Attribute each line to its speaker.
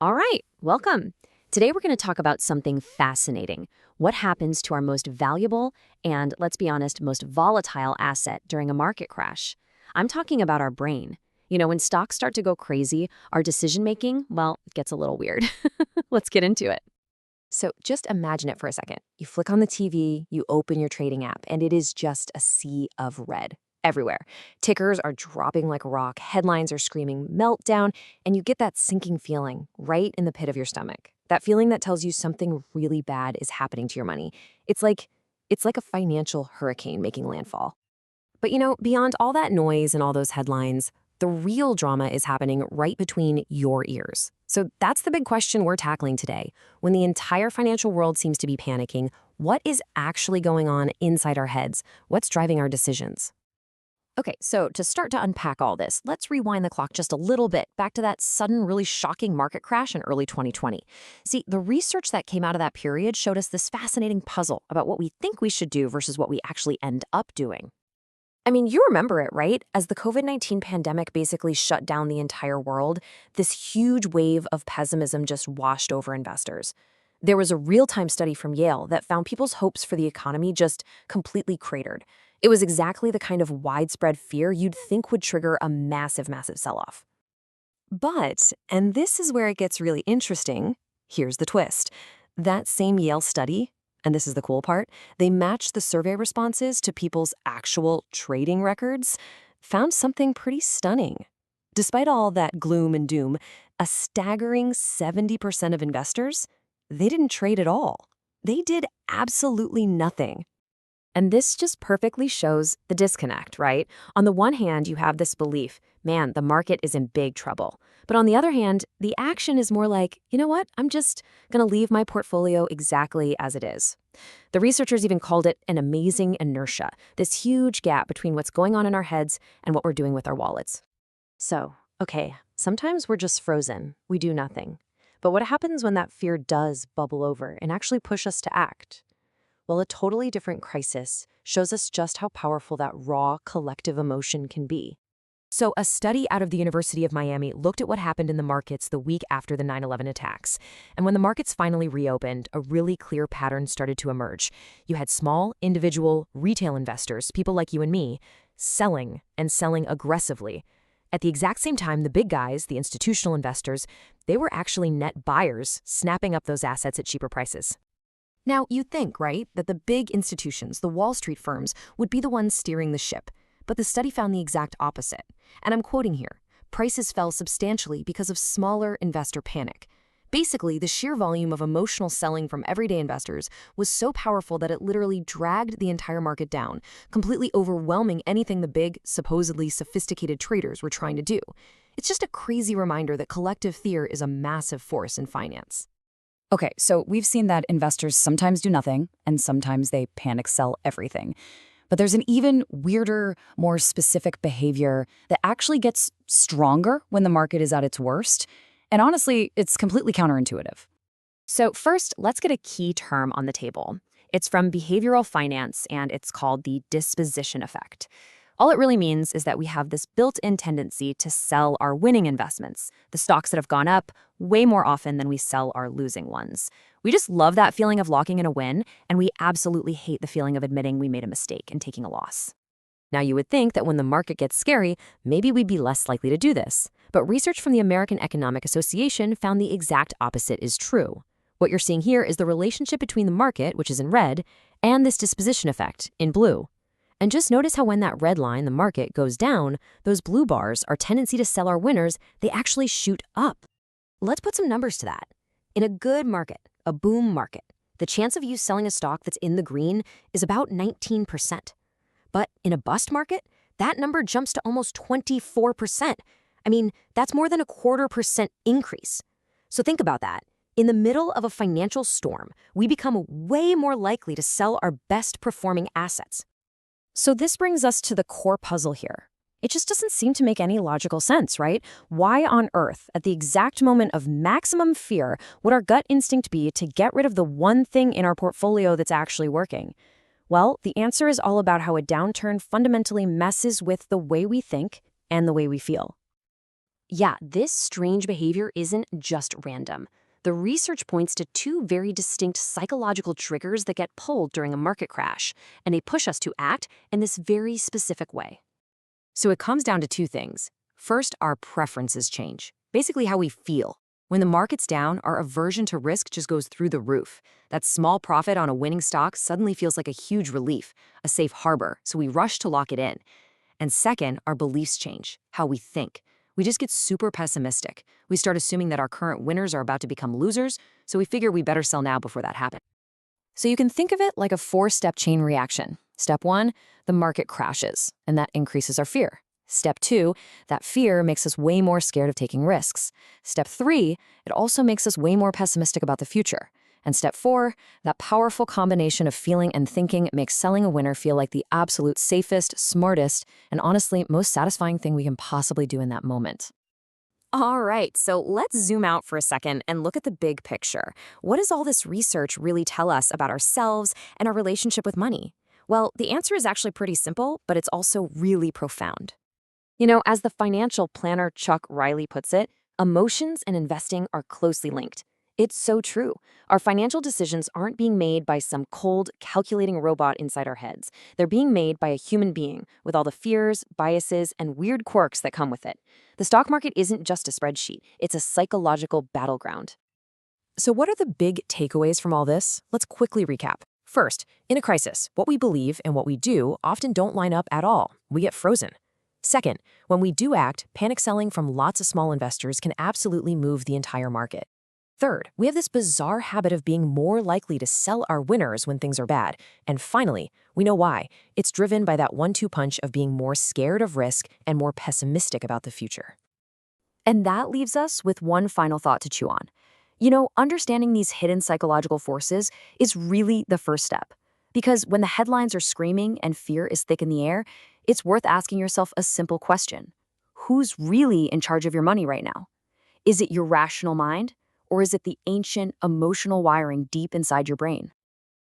Speaker 1: All right, welcome. Today we're going to talk about something fascinating. What happens to our most valuable and, let's be honest, most volatile asset during a market crash? I'm talking about our brain. When stocks start to go crazy, our decision making, well, it gets a little weird. Let's get into it.
Speaker 2: So just imagine it for a second. You flick on the TV, you open your trading app, and it is just a sea of red everywhere. Tickers are dropping like a rock, headlines are screaming meltdown, and you get that sinking feeling right in the pit of your stomach. That feeling that tells you something really bad is happening to your money. It's like it's like a financial hurricane making landfall. But beyond all that noise and all those headlines, the real drama is happening right between your ears. So that's the big question we're tackling today. When the entire financial world seems to be panicking, what is actually going on inside our heads? What's driving our decisions? Okay, so to start to unpack all this, let's rewind the clock just a little bit back to that sudden, really shocking market crash in early 2020. See, the research that came out of that period showed us this fascinating puzzle about what we think we should do versus what we actually end up doing. I mean, you remember it, right? As the COVID-19 pandemic basically shut down the entire world, this huge wave of pessimism just washed over investors. There was a real-time study from Yale that found people's hopes for the economy just completely cratered. It was exactly the kind of widespread fear you'd think would trigger a massive, massive sell-off. But, and this is where it gets really interesting, here's the twist. That same Yale study, and this is the cool part, they matched the survey responses to people's actual trading records, found something pretty stunning. Despite all that gloom and doom, a staggering 70% of investors, they didn't trade at all. They did absolutely nothing. And this just perfectly shows the disconnect, right? On the one hand, you have this belief, man, the market is in big trouble. But on the other hand, the action is more like, you know what? I'm just going to leave my portfolio exactly as it is. The researchers even called it an amazing inertia, this huge gap between what's going on in our heads and what we're doing with our wallets. So, okay, sometimes we're just frozen. We do nothing. But what happens when that fear does bubble over and actually push us to act? Well, a totally different crisis shows us just how powerful that raw collective emotion can be. So, a study out of the University of Miami looked at what happened in the markets the week after the 9/11 attacks. And when the markets finally reopened, a really clear pattern started to emerge. You had small, individual, retail investors, people like you and me, selling and selling aggressively. At the exact same time, the big guys, the institutional investors, they were actually net buyers, snapping up those assets at cheaper prices. Now, you'd think, right, that the big institutions, the Wall Street firms, would be the ones steering the ship. But the study found the exact opposite. And I'm quoting here, prices fell substantially because of smaller investor panic. Basically, the sheer volume of emotional selling from everyday investors was so powerful that it literally dragged the entire market down, completely overwhelming anything the big, supposedly sophisticated traders were trying to do. It's just a crazy reminder that collective fear is a massive force in finance.
Speaker 3: Okay, so we've seen that investors sometimes do nothing, and sometimes they panic sell everything. But there's an even weirder, more specific behavior that actually gets stronger when the market is at its worst. And honestly, it's completely counterintuitive.
Speaker 1: So first, let's get a key term on the table. It's from behavioral finance, and it's called the disposition effect. All it really means is that we have this built-in tendency to sell our winning investments, the stocks that have gone up, way more often than we sell our losing ones. We just love that feeling of locking in a win, and we absolutely hate the feeling of admitting we made a mistake and taking a loss. Now, you would think that when the market gets scary, maybe we'd be less likely to do this. But research from the American Economic Association found the exact opposite is true. What you're seeing here is the relationship between the market, which is in red, and this disposition effect, in blue. And just notice how when that red line, the market, goes down, those blue bars, our tendency to sell our winners, they actually shoot up. Let's put some numbers to that. In a good market, a boom market, the chance of you selling a stock that's in the green is about 19%. But in a bust market, that number jumps to almost 24%. I mean, that's more than a 0.25% increase. So think about that. In the middle of a financial storm, we become way more likely to sell our best performing assets. So this brings us to the core puzzle here. It just doesn't seem to make any logical sense, right? Why on earth, at the exact moment of maximum fear, would our gut instinct be to get rid of the one thing in our portfolio that's actually working? Well, the answer is all about how a downturn fundamentally messes with the way we think and the way we feel.
Speaker 2: Yeah, this strange behavior isn't just random. The research points to two very distinct psychological triggers that get pulled during a market crash, and they push us to act in this very specific way. So it comes down to two things. First, our preferences change, basically how we feel. When the market's down, our aversion to risk just goes through the roof. That small profit on a winning stock suddenly feels like a huge relief, a safe harbor, so we rush to lock it in. And second, our beliefs change, how we think. We just get super pessimistic. We start assuming that our current winners are about to become losers, so we figure we better sell now before that happens. So you can think of it like a four-step chain reaction. Step 1, the market crashes, and that increases our fear. Step 2, that fear makes us way more scared of taking risks. Step 3, it also makes us way more pessimistic about the future. And step 4, that powerful combination of feeling and thinking makes selling a winner feel like the absolute safest, smartest, and honestly most satisfying thing we can possibly do in that moment. All right, so let's zoom out for a second and look at the big picture. What does all this research really tell us about ourselves and our relationship with money? Well, the answer is actually pretty simple, but it's also really profound. As the financial planner Chuck Riley puts it, emotions and investing are closely linked. It's so true. Our financial decisions aren't being made by some cold, calculating robot inside our heads. They're being made by a human being with all the fears, biases, and weird quirks that come with it. The stock market isn't just a spreadsheet, it's a psychological battleground. So, what are the big takeaways from all this? Let's quickly recap. First, in a crisis, what we believe and what we do often don't line up at all. We get frozen. Second, when we do act, panic selling from lots of small investors can absolutely move the entire market. Third, we have this bizarre habit of being more likely to sell our winners when things are bad. And finally, we know why. It's driven by that 1-2 punch of being more scared of risk and more pessimistic about the future. And that leaves us with one final thought to chew on. Understanding these hidden psychological forces is really the first step. Because when the headlines are screaming and fear is thick in the air, it's worth asking yourself a simple question. Who's really in charge of your money right now? Is it your rational mind? Or is it the ancient emotional wiring deep inside your brain?